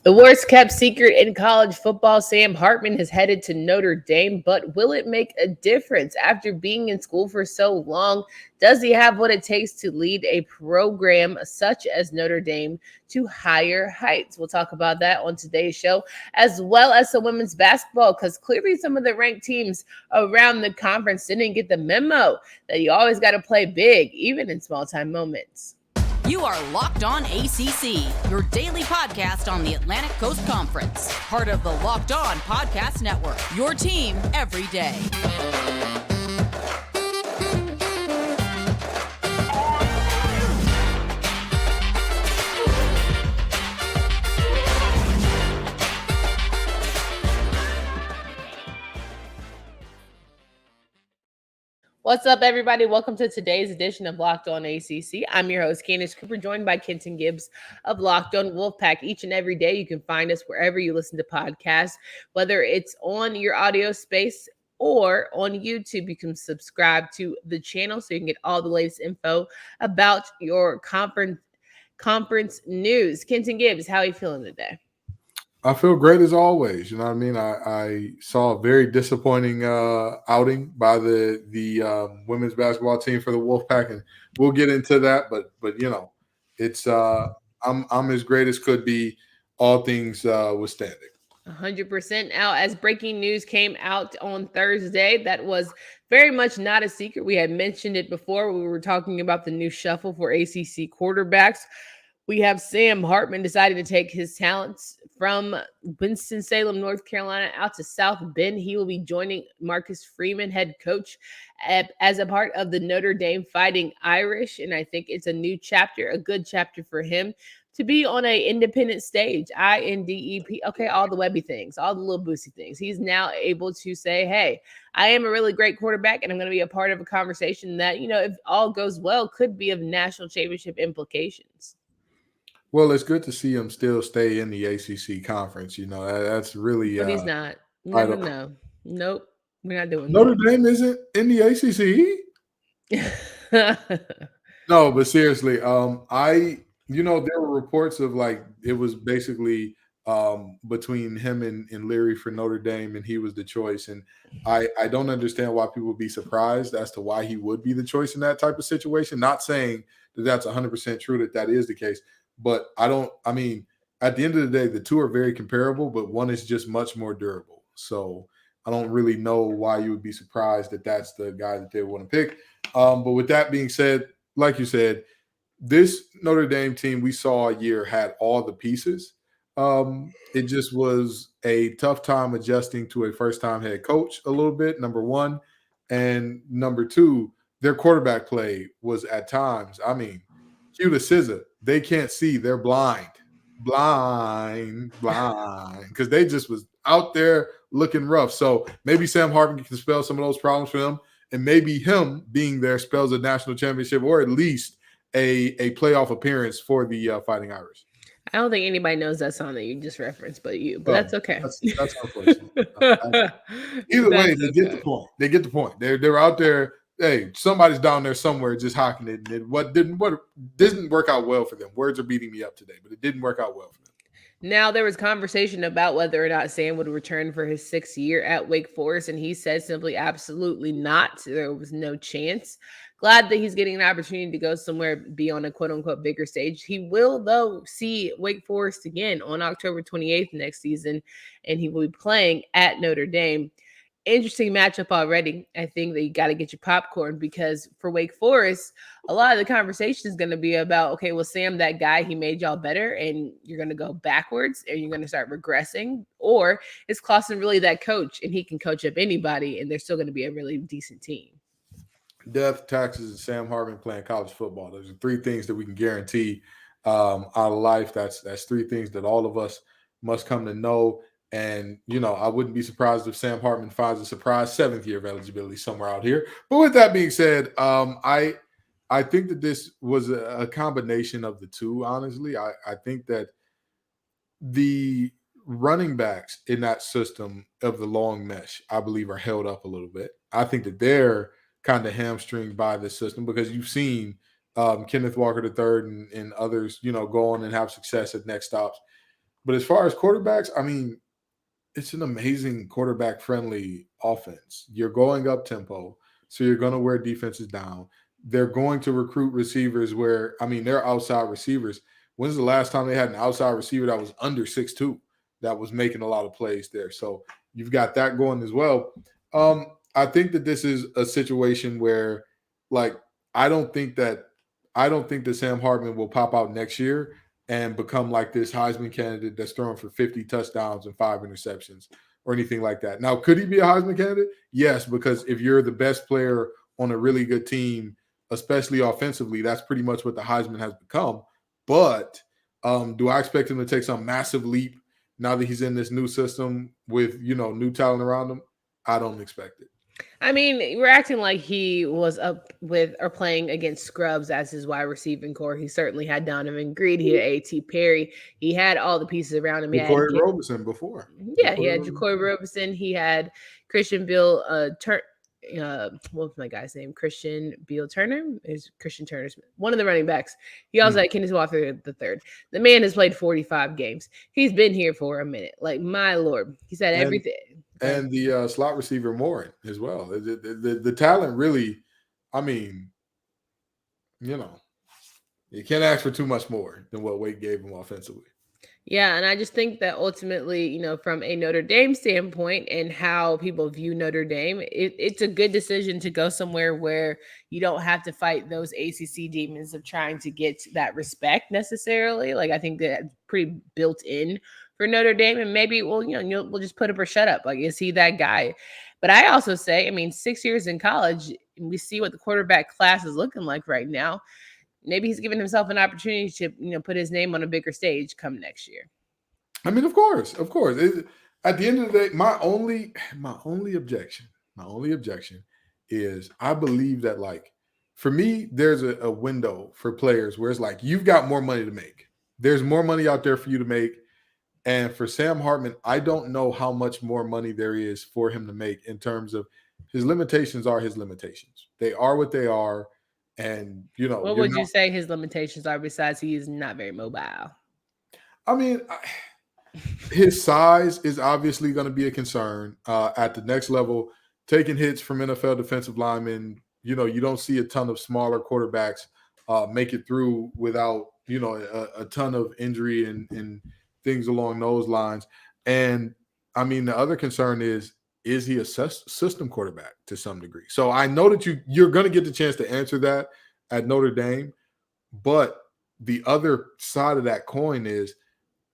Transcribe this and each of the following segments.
The worst kept secret in college football, Sam Hartman has headed to Notre Dame, but will it make a difference after being in school for so long? Does he have what it takes to lead a program such as Notre Dame to higher heights? We'll talk about that on today's show, as well as some women's basketball, because clearly some of the ranked teams around the conference didn't get the memo that you always got to play big, even in small time moments. You are Locked On ACC, your daily podcast on the Atlantic Coast Conference. Part of the Locked On Podcast Network, your team every day. What's up, everybody? Welcome to today's edition of Locked On ACC. I'm your host, Candace Cooper, joined by Kenton Gibbs of Locked On Wolfpack. Each and every day, you can find us wherever you listen to podcasts, whether it's on your audio space or on YouTube. You can subscribe to the channel so you can get all the latest info about your conference news. Kenton Gibbs, how are you feeling today? I feel great as always. You know what I mean? I saw a very disappointing outing by the women's basketball team for the Wolfpack, and we'll get into that. But you know, it's I'm as great as could be, all things withstanding. 100% out. As breaking news came out on Thursday, that was very much not a secret. We had mentioned it before. We were talking about the new shuffle for ACC quarterbacks. We have Sam Hartman deciding to take his talents from Winston-Salem, North Carolina, out to South Bend. He will be joining Marcus Freeman, head coach, as a part of the Notre Dame Fighting Irish. And I think it's a new chapter, a good chapter for him to be on an independent stage, INDEP, okay, all the webby things, all the little boosty things. He's now able to say, hey, I am a really great quarterback, and I'm going to be a part of a conversation that, you know, if all goes well, could be of national championship implications. Well, it's good to see him still stay in the ACC conference. You know, that's really. But he's not. No. Nope. We're not doing Notre that. Dame isn't in the ACC. No, but seriously, there were reports of like it was basically between him and Leary for Notre Dame, and he was the choice. And I don't understand why people would be surprised as to why he would be the choice in that type of situation. Not saying that that's 100% true that is the case. But at the end of the day, the two are very comparable, but one is just much more durable. So I don't really know why you would be surprised that that's the guy that they want to pick. But with that being said, like you said, this Notre Dame team we saw a year had all the pieces. It just was a tough time adjusting to a first-time head coach a little bit, number one. And number two, their quarterback play was at times, cue the scissor. They can't see. They're blind, because they just was out there looking rough. So maybe Sam Hartman can spell some of those problems for them, and maybe him being there spells a national championship or at least a playoff appearance for the Fighting Irish. I don't think anybody knows that song that you just referenced, but that's okay. That's unfortunate. Either way, they get the point. They get the point. They're out there. Hey, somebody's down there somewhere just hocking it. And what didn't work out well for them. Words are beating me up today, but it didn't work out well for them. Now, there was conversation about whether or not Sam would return for his 6th year at Wake Forest, and he said simply absolutely not. There was no chance. Glad that he's getting an opportunity to go somewhere, be on a quote-unquote bigger stage. He will, though, see Wake Forest again on October 28th next season, and he will be playing at Notre Dame. Interesting matchup already. I think that you got to get your popcorn, because for Wake Forest, a lot of the conversation is going to be about, okay, well, Sam, that guy, he made y'all better, and you're going to go backwards, and you're going to start regressing, or is Clausen really that coach, and he can coach up anybody, and they're still going to be a really decent team? Death, taxes, and Sam Hartman playing college football. Those are three things that we can guarantee out of life. That's three things that all of us must come to know. And, I wouldn't be surprised if Sam Hartman finds a surprise 7th year of eligibility somewhere out here. But with that being said, I think that this was a combination of the two, honestly. I think that the running backs in that system of the long mesh, I believe, are held up a little bit. I think that they're kind of hamstringed by this system because you've seen Kenneth Walker III and others, go on and have success at next stops. But as far as quarterbacks, I mean, it's an amazing quarterback friendly offense. You're going up tempo, so you're going to wear defenses down. They're going to recruit receivers where, I mean, they're outside receivers. When's the last time they had an outside receiver that was under 6'2" that was making a lot of plays there? So you've got that going as well. I think that this is a situation where, like, I don't think that Sam Hartman will pop out next year and become like this Heisman candidate that's throwing for 50 touchdowns and 5 interceptions or anything like that. Now, could he be a Heisman candidate? Yes, because if you're the best player on a really good team, especially offensively, that's pretty much what the Heisman has become. But do I expect him to take some massive leap now that he's in this new system with, new talent around him? I don't expect it. I mean, we're acting like he was up with or playing against scrubs as his wide receiving core. He certainly had Donovan Greed, he had A.T. Perry, he had all the pieces around him. Corey Roberson before. Yeah, he had Jacory Roberson, he had Christian Bill what was my guy's name? Christian Beal Turner? Is Christian Turner's one of the running backs. He also had Kenneth Walker the third. The man has played 45 games. He's been here for a minute. Like, my Lord. He's had everything. And the slot receiver Morin as well. The talent really, I mean, you can't ask for too much more than what Wake gave him offensively. Yeah, and I just think that ultimately, from a Notre Dame standpoint and how people view Notre Dame, it's a good decision to go somewhere where you don't have to fight those ACC demons of trying to get that respect necessarily. Like, I think that's pretty built in for Notre Dame, and maybe we'll just put up or shut up. Like, is he that guy? But I also say, I mean, 6 years in college, and we see what the quarterback class is looking like right now. Maybe he's giving himself an opportunity to, put his name on a bigger stage come next year. I mean, of course. At the end of the day, my only objection is I believe that, like, for me, there's a window for players where it's like you've got more money to make. There's more money out there for you to make. And for Sam Hartman, I don't know how much more money there is for him to make in terms of his limitations are his limitations. They are what they are. And, what would you say his limitations are besides he is not very mobile? I mean, his size is obviously going to be a concern at the next level. Taking hits from NFL defensive linemen, you don't see a ton of smaller quarterbacks make it through without, a ton of injury and things along those lines. And, I mean, the other concern is he a system quarterback to some degree? So I know that you're going to get the chance to answer that at Notre Dame, but the other side of that coin is,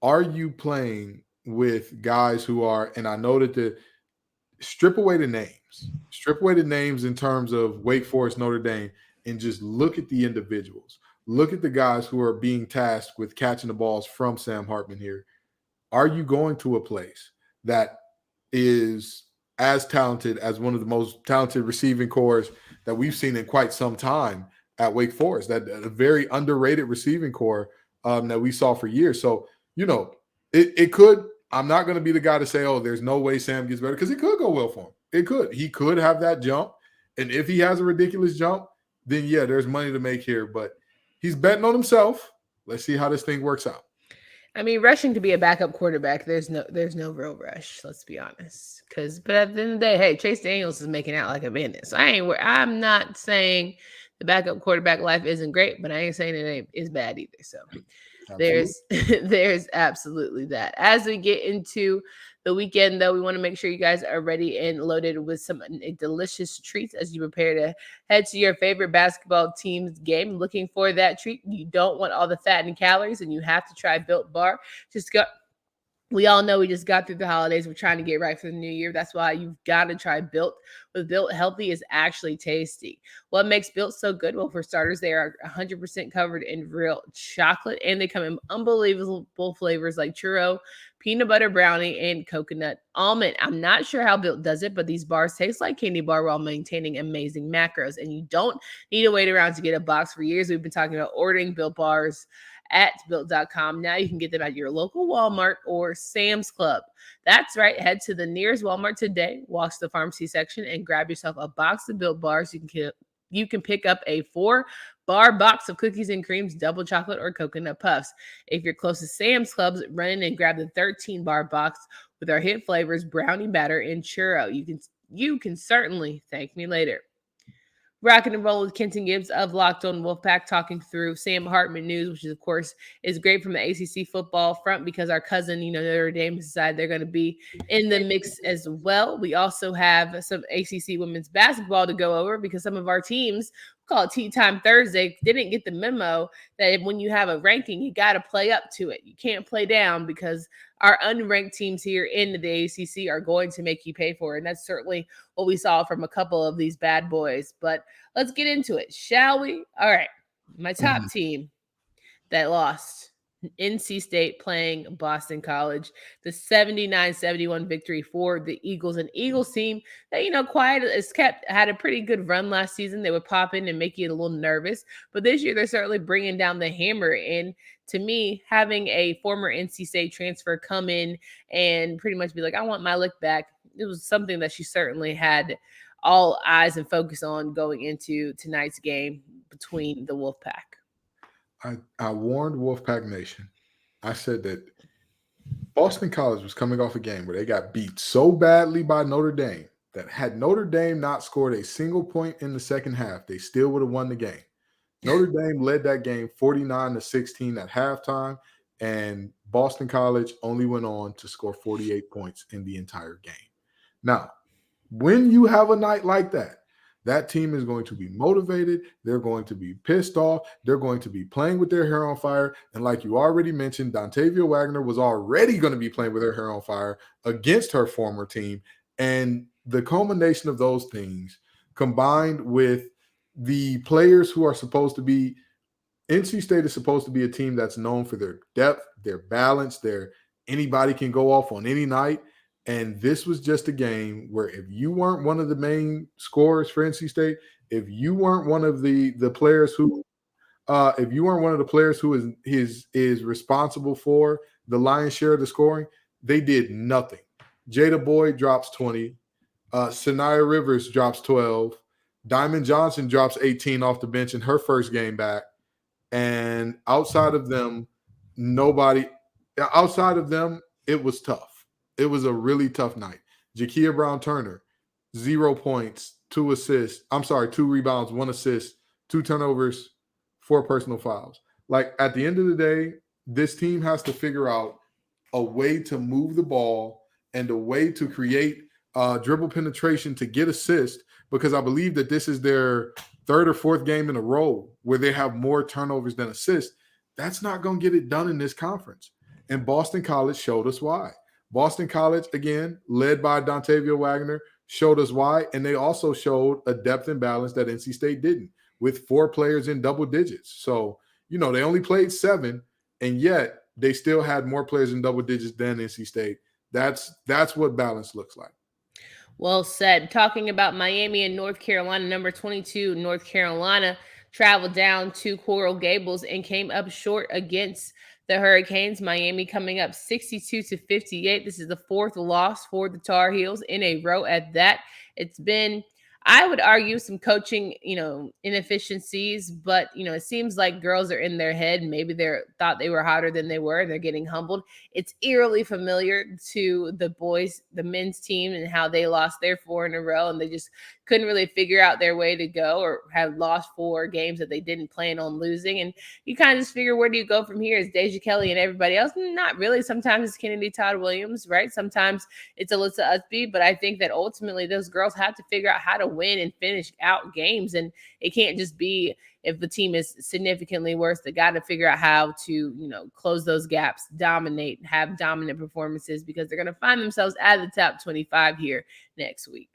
are you playing with guys who are, and I know that strip away the names in terms of Wake Forest, Notre Dame, and just look at the individuals. Look at the guys who are being tasked with catching the balls from Sam Hartman here. Are you going to a place that is as talented as one of the most talented receiving cores that we've seen in quite some time at Wake Forest, that a very underrated receiving core that we saw for years? So, it could, I'm not going to be the guy to say, oh, there's no way Sam gets better, because it could go well for him. He could have that jump. And if he has a ridiculous jump, then yeah, there's money to make here, but he's betting on himself. Let's see how this thing works out. I mean, rushing to be a backup quarterback, there's no real rush. Let's be honest. But at the end of the day, hey, Chase Daniels is making out like a bandit. So I'm not saying the backup quarterback life isn't great, but I ain't saying it is bad either. So there's absolutely that. As we get into the weekend, though, we want to make sure you guys are ready and loaded with some delicious treats as you prepare to head to your favorite basketball team's game. Looking for that treat. You don't want all the fat and calories, and you have to try Built Bar. We all know we just got through the holidays. We're trying to get right for the new year. That's why you've got to try Built. With Built, healthy is actually tasty. What makes Built so good? Well, for starters, they are 100% covered in real chocolate, and they come in unbelievable flavors like churro, peanut butter brownie, and coconut almond. I'm not sure how Built does it, but these bars taste like candy bar while maintaining amazing macros, and you don't need to wait around to get a box. For years, we've been talking about ordering Built bars at Built.com. Now you can get them at your local Walmart or Sam's Club. That's right. Head to the nearest Walmart today, walk to the pharmacy section, and grab yourself a box of Built bars. You you can pick up a 4-bar box of cookies and creams, double chocolate, or coconut puffs. If you're close to Sam's Clubs, run in and grab the 13-bar box with our hit flavors, brownie batter and churro. You can certainly thank me later. Rocking and roll with Kenton Gibbs of Locked On Wolfpack, talking through Sam Hartman news, which is, of course, is great from the ACC football front because our cousin, Notre Dame decided they're going to be in the mix as well. We also have some ACC women's basketball to go over because some of our teams, we call it Tea Time Thursday, didn't get the memo that when you have a ranking, you got to play up to it. You can't play down because our unranked teams here in the ACC are going to make you pay for it. And that's certainly what we saw from a couple of these bad boys. But let's get into it, shall we? All right. My top team that lost, NC State playing Boston College, the 79-71 victory for the Eagles, an Eagles team that, quiet as kept, had a pretty good run last season. They would pop in and make you a little nervous, but this year they're certainly bringing down the hammer. And to me, having a former NC State transfer come in and pretty much be like, I want my lick back, it was something that she certainly had all eyes and focus on going into tonight's game between the Wolfpack. I warned Wolfpack Nation. I said that Boston College was coming off a game where they got beat so badly by Notre Dame that had Notre Dame not scored a single point in the second half, they still would have won the game. Notre Dame led that game 49-16 at halftime, and Boston College only went on to score 48 points in the entire game. Now, when you have a night like that, that team is going to be motivated. They're going to be pissed off. They're going to be playing with their hair on fire. And like you already mentioned, Dontavia Wagner was already going to be playing with her hair on fire against her former team. And the culmination of those things, combined with the players who are supposed to be – NC State is supposed to be a team that's known for their depth, their balance, their anybody can go off on any night. And this was just a game where if you weren't one of the main scorers for NC State, if you weren't one of the players who, if you weren't one of the players who is responsible for the lion's share of the scoring, they did nothing. Jada Boyd drops 20, Sanaya Rivers drops 12, Diamond Johnson drops 18 off the bench in her first game back, and outside of them, it was tough. It was a really tough night. Jakia Brown-Turner, 0 points, 2 rebounds, 1 assist, 2 turnovers, 4 personal fouls. Like, at the end of the day, this team has to figure out a way to move the ball and a way to create dribble penetration to get assists, because I believe that this is their 3rd or 4th game in a row where they have more turnovers than assists. That's not going to get it done in this conference. And Boston College showed us why. Boston College, again, led by Dontavia Wagner, showed us why, and they also showed a depth and balance that NC State didn't, with 4 players in double digits. So, they only played 7, and yet they still had more players in double digits than NC State. That's what balance looks like. Well said. Talking about Miami and North Carolina, number 22, North Carolina traveled down to Coral Gables and came up short against the Hurricanes. Miami coming up 62-58. This is the 4th loss for the Tar Heels in a row at that. It's been, I would argue, some coaching, inefficiencies, but, it seems like girls are in their head. Maybe they thought they were hotter than they were, and they're getting humbled. It's eerily familiar to the boys, the men's team, and how they lost their 4 in a row, and they just couldn't really figure out their way to go, or had lost 4 games that they didn't plan on losing. And you kind of just figure, where do you go from here? Is Deja Kelly and everybody else? Not really. Sometimes it's Kennedy Todd Williams, right? Sometimes it's Alyssa Usby, but I think that ultimately those girls have to figure out how to win and finish out games. And it can't just be, if the team is significantly worse, they got to figure out how to, close those gaps, dominate, have dominant performances, because they're going to find themselves at the top 25 here next week.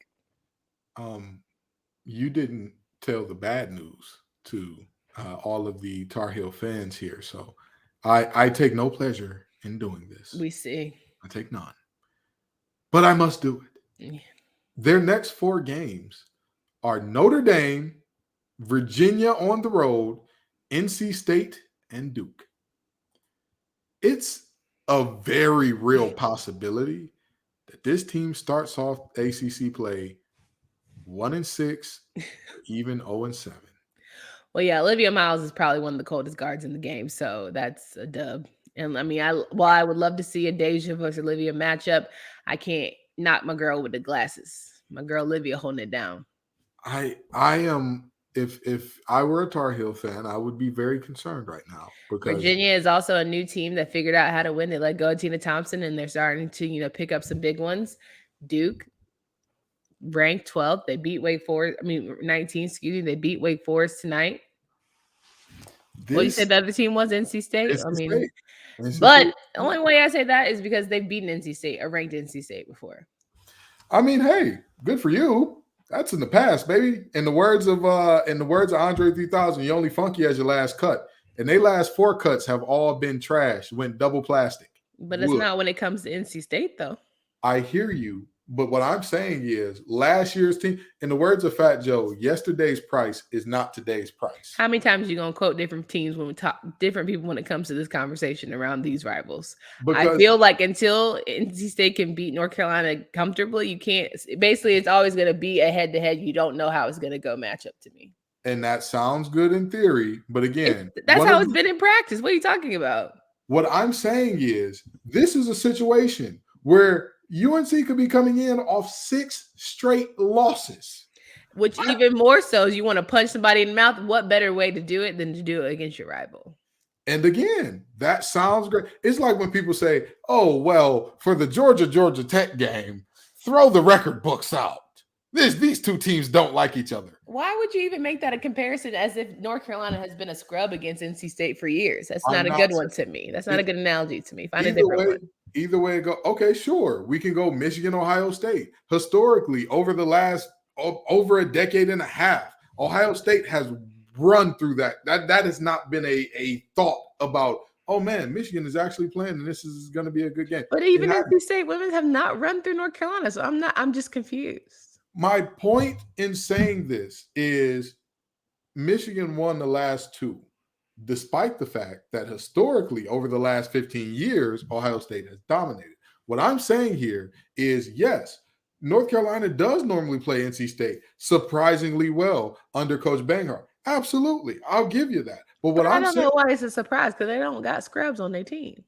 You didn't tell the bad news to all of the Tar Heel fans here, so I take no pleasure in doing this. We see. I take none. But I must do it. Yeah. Their next 4 games are Notre Dame, Virginia on the road, NC State, and Duke. It's a very real possibility that this team starts off ACC play 1-6, even 0-7. Well, yeah, Olivia Miles is probably one of the coldest guards in the game, so that's a dub. And I mean, while I would love to see a Deja versus Olivia matchup, I can't knock my girl with the glasses. My girl Olivia holding it down. I am if I were a Tar Heel fan, I would be very concerned right now because Virginia is also a new team that figured out how to win. They let go of Tina Thompson, and they're starting to pick up some big ones. Duke ranked 12th. They beat Wake Forest. 19. Excuse me. They beat Wake Forest tonight. Well, you this said the other team was NC State. is I the mean, state. but the only way I say that is because they've beaten NC State or ranked NC State before. I mean, hey, good for you. That's in the past, baby. In the words of Andre 3000, you only funky as your last cut. And they last 4 cuts have all been trash, went double plastic. But it's not when it comes to NC State, though. I hear you. But what I'm saying is last year's team, in the words of Fat Joe, yesterday's price is not today's price. How many times are you going to quote different teams when we talk different people when it comes to this conversation around these rivals? Because I feel like until NC State can beat North Carolina comfortably, you can't. Basically, it's always going to be a head-to-head. You don't know how it's going to go matchup to me. And that sounds good in theory. But again, that's how it's been in practice. What are you talking about? What I'm saying is this is a situation where UNC could be coming in off 6 straight losses. Which even more so is you want to punch somebody in the mouth. What better way to do it than to do it against your rival? And again, that sounds great. It's like when people say, oh, well, for the Georgia Tech game, throw the record books out. These two teams don't like each other. Why would you even make that a comparison as if North Carolina has been a scrub against NC State for years? That's not a good one to me. That's not a good analogy to me. Find a different one. Either way it go, okay, sure. We can go Michigan, Ohio State. Historically, over the last over a decade and a half, Ohio State has run through that. That has not been a thought about, oh man, Michigan is actually playing and this is going to be a good game. But even NC State women have not run through North Carolina, so I'm just confused. My point in saying this is Michigan won the last 2, despite the fact that historically over the last 15 years, Ohio State has dominated. What I'm saying here is, yes, North Carolina does normally play NC State surprisingly well under Coach Banghart. Absolutely. I'll give you that. But I don't know why it's a surprise because they don't got scrubs on their team.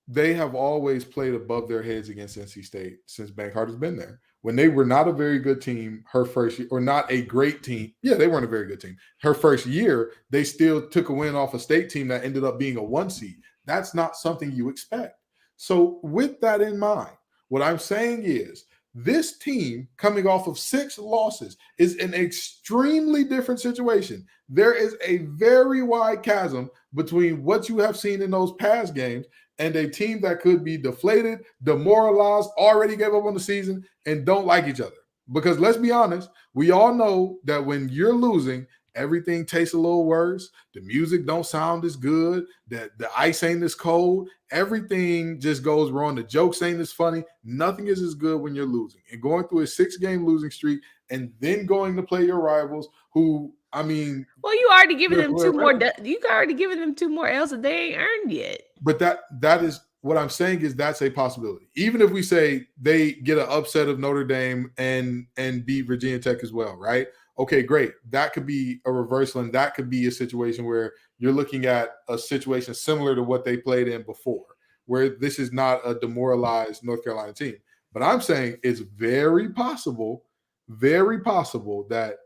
They have always played above their heads against NC State since Banghart has been there. When they were not a very good team her first year, or not a great team, yeah, they weren't a very good team. Her first year, they still took a win off a state team that ended up being a 1 seed. That's not something you expect. So with that in mind, what I'm saying is this team coming off of 6 losses is an extremely different situation. There is a very wide chasm between what you have seen in those past games and a team that could be deflated, demoralized, already gave up on the season, and don't like each other. Because let's be honest, we all know that when you're losing, everything tastes a little worse. The music don't sound as good. The ice ain't as cold. Everything just goes wrong. The jokes ain't as funny. Nothing is as good when you're losing. And going through a 6-game losing streak and then going to play your rivals who, I mean, well, you already given them 2 more. You already given them 2 more L's that they ain't earned yet. But that is what I'm saying is that's a possibility. Even if we say they get an upset of Notre Dame and beat Virginia Tech as well, right? Okay, great. That could be a reversal, and that could be a situation where you're looking at a situation similar to what they played in before, where this is not a demoralized North Carolina team. But I'm saying it's very possible that,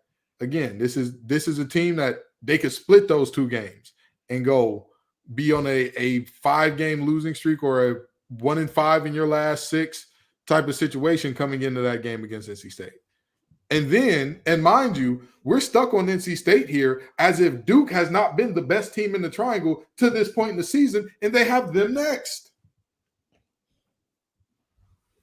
again, this is a team that they could split those 2 games and go be on a 5-game losing streak or a 1-5 in your last 6 type of situation coming into that game against NC State. And mind you, we're stuck on NC State here as if Duke has not been the best team in the triangle to this point in the season, and they have them next.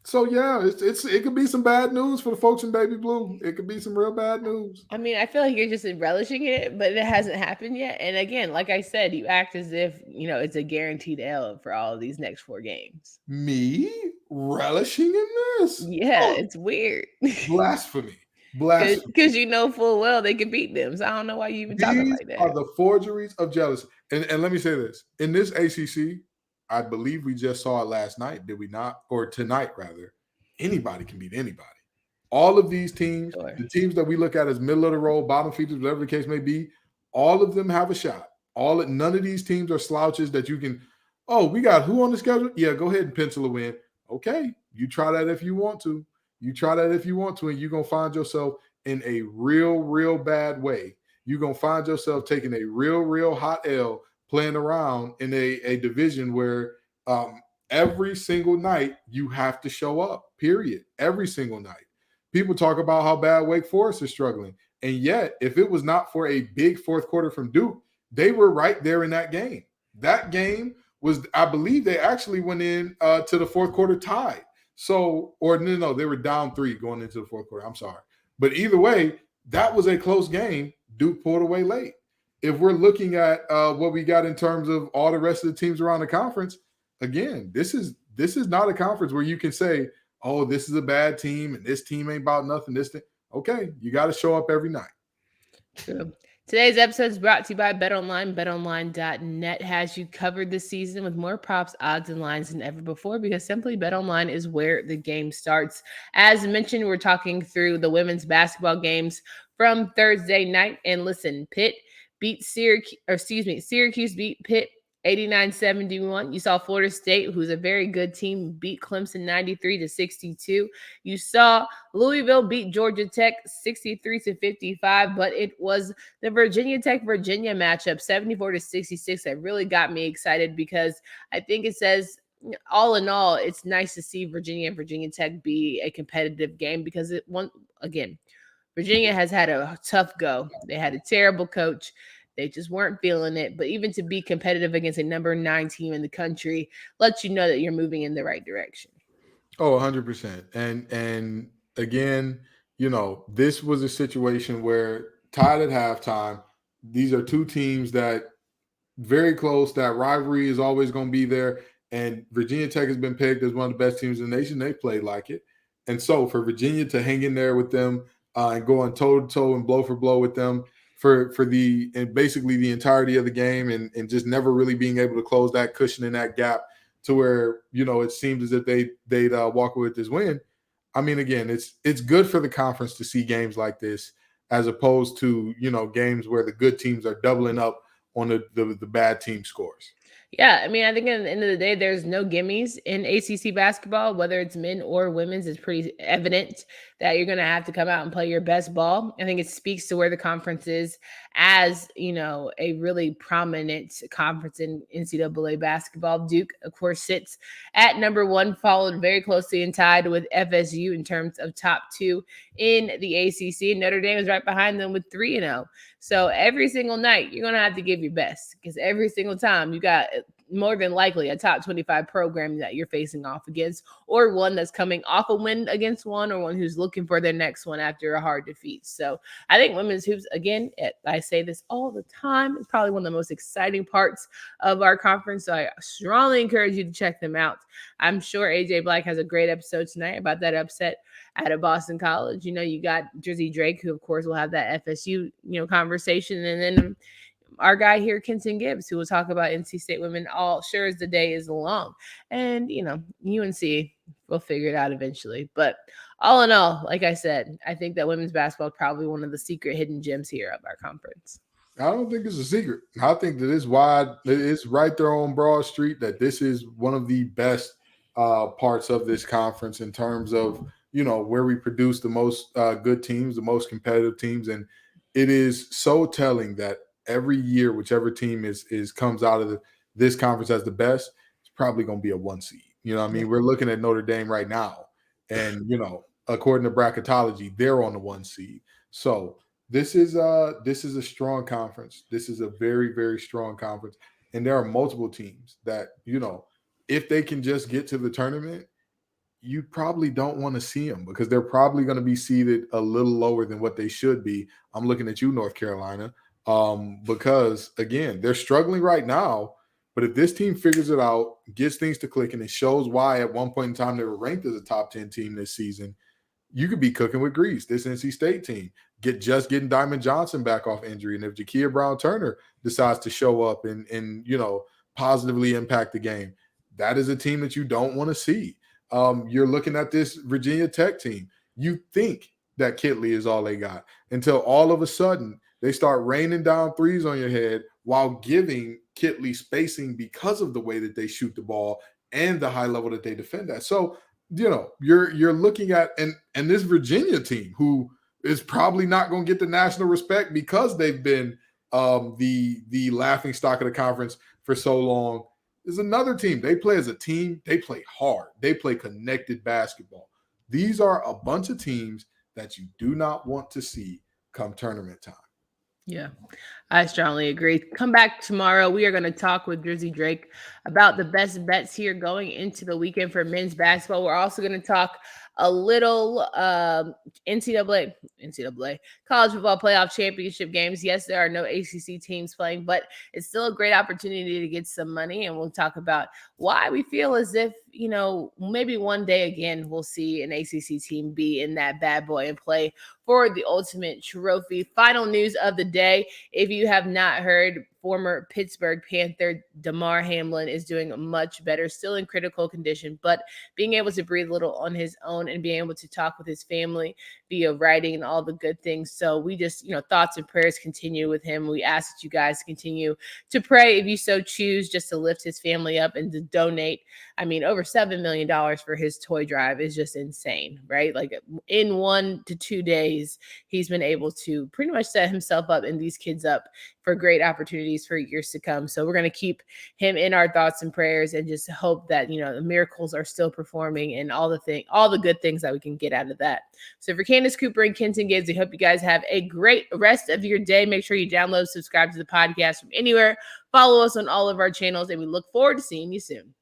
So, yeah, it could be some bad news for the folks in Baby Blue. It could be some real bad news. I mean, I feel like you're just relishing it, but it hasn't happened yet. And again, like I said, you act as if, it's a guaranteed L for all of these next 4 games. Me relishing in this? Yeah, it's weird. Blasphemy. Because you know full well they can beat them. So I don't know why you even talking like that. These are the forgeries of jealousy. And let me say this. In this ACC, I believe we just saw it last night, did we not? Or tonight, rather. Anybody can beat anybody. All of these teams, Sure. the teams that we look at as middle of the road, bottom feeders, whatever the case may be, all of them have a shot. None of these teams are slouches that you can, oh, we got who on the schedule? Yeah, go ahead and pencil a win. Okay, you try that if you want to. You try that if you want to, and you're going to find yourself in a real, real bad way. You're going to find yourself taking a real, real hot L playing around in a division where every single night you have to show up, period. Every single night. People talk about how bad Wake Forest is struggling. And yet, if it was not for a big fourth quarter from Duke, they were right there in that game. That game was, I believe they actually went in to the fourth quarter tied. So, or no, they were down 3 going into the fourth quarter. I'm sorry. But either way, that was a close game. Duke pulled away late. If we're looking at what we got in terms of all the rest of the teams around the conference, again, this is not a conference where you can say, oh, this is a bad team and this team ain't about nothing. This thing. Okay, you got to show up every night. True. Today's episode is brought to you by BetOnline. BetOnline.net has you covered this season with more props, odds, and lines than ever before because simply BetOnline is where the game starts. As mentioned, we're talking through the women's basketball games from Thursday night. And listen, Syracuse beat Pitt 89-71. You saw Florida State, who's a very good team, beat Clemson 93-62. You saw Louisville beat Georgia Tech 63-55, but it was the Virginia Tech matchup 74-66 that really got me excited because I think it says all in all, it's nice to see Virginia and Virginia Tech be a competitive game because Virginia has had a tough go. They had a terrible coach. They just weren't feeling it. But even to be competitive against a number 9 team in the country lets you know that you're moving in the right direction. Oh, 100%. And again, this was a situation where tied at halftime, these are two teams that very close. That rivalry is always going to be there. And Virginia Tech has been picked as one of the best teams in the nation. They played like it. And so for Virginia to hang in there with them and go on toe-to-toe and blow for blow with them for basically the entirety of the game and just never really being able to close that cushion in that gap to where, it seems as if they'd walk away with this win. I mean, again, it's good for the conference to see games like this as opposed to, games where the good teams are doubling up on the bad team scores. Yeah, I mean, I think at the end of the day, there's no gimmies in ACC basketball, whether it's men or women's. It's pretty evident that you're going to have to come out and play your best ball. I think it speaks to where the conference is as, a really prominent conference in NCAA basketball. Duke, of course, sits at number 1, followed very closely and tied with FSU in terms of top 2 in the ACC. Notre Dame is right behind them with 3-0. So every single night, you're going to have to give your best because every single time you got more than likely a top 25 program that you're facing off against, or one that's coming off a win against one, or one who's looking for their next one after a hard defeat. So I think women's hoops, again, I say this all the time, it's probably one of the most exciting parts of our conference. So I strongly encourage you to check them out. I'm sure AJ Black has a great episode tonight about that upset out of Boston College. You got Jersey Drake, who of course will have that FSU, conversation. And then our guy here, Kenton Gibbs, who will talk about NC State women all sure as the day is long. And, UNC will figure it out eventually. But all in all, like I said, I think that women's basketball is probably one of the secret hidden gems here of our conference. I don't think it's a secret. I think that it's right there on Broad Street that this is one of the best parts of this conference in terms of, where we produce the most good teams, the most competitive teams. And it is so telling that every year, whichever team comes out of this conference as the best, it's probably going to be a 1 seed. We're looking at Notre Dame right now, and according to bracketology, they're on the 1 seed. So this is a strong conference. This is a very, very strong conference, and there are multiple teams that if they can just get to the tournament, you probably don't want to see them because they're probably going to be seeded a little lower than what they should be. I'm looking at you, North Carolina. Because again, they're struggling right now, but if this team figures it out, gets things to click, and it shows why at one point in time they were ranked as a top 10 team this season, you could be cooking with grease. This NC State team getting Diamond Johnson back off injury, and if Jakia Brown-Turner decides to show up and positively impact the game, that is a team that you don't want to see. You're looking at this Virginia Tech team. you think that Kitley is all they got until all of a sudden they start raining down threes on your head while giving Kitley spacing because of the way that they shoot the ball and the high level that they defend at. So, you're looking at and this Virginia team who is probably not going to get the national respect because they've been the laughing stock of the conference for so long. Is another team. They play as a team. They play hard. They play connected basketball. These are a bunch of teams that you do not want to see come tournament time. Yeah, I strongly agree. Come back tomorrow. We are going to talk with Drizzy Drake about the best bets here going into the weekend for men's basketball. We're also going to talk a little NCAA college football playoff championship games. Yes, there are no ACC teams playing, but it's still a great opportunity to get some money. And we'll talk about why we feel as if, maybe one day again, we'll see an ACC team be in that bad boy and play for the ultimate trophy. Final news of the day. If you have not heard, former Pittsburgh Panther Demar Hamlin is doing much better, still in critical condition, but being able to breathe a little on his own and being able to talk with his family via writing and all the good things. So we just, thoughts and prayers continue with him. We ask that you guys continue to pray if you so choose, just to lift his family up and to donate. I mean, over $7 million for his toy drive is just insane, right? Like in 1 to 2 days, he's been able to pretty much set himself up and these kids up for great opportunities for years to come. So we're going to keep him in our thoughts and prayers and just hope that, the miracles are still performing and all the good things that we can get out of that. So for Candace Cooper and Kenton Gibbs, we hope you guys have a great rest of your day. Make sure you download, subscribe to the podcast from anywhere. Follow us on all of our channels, and we look forward to seeing you soon.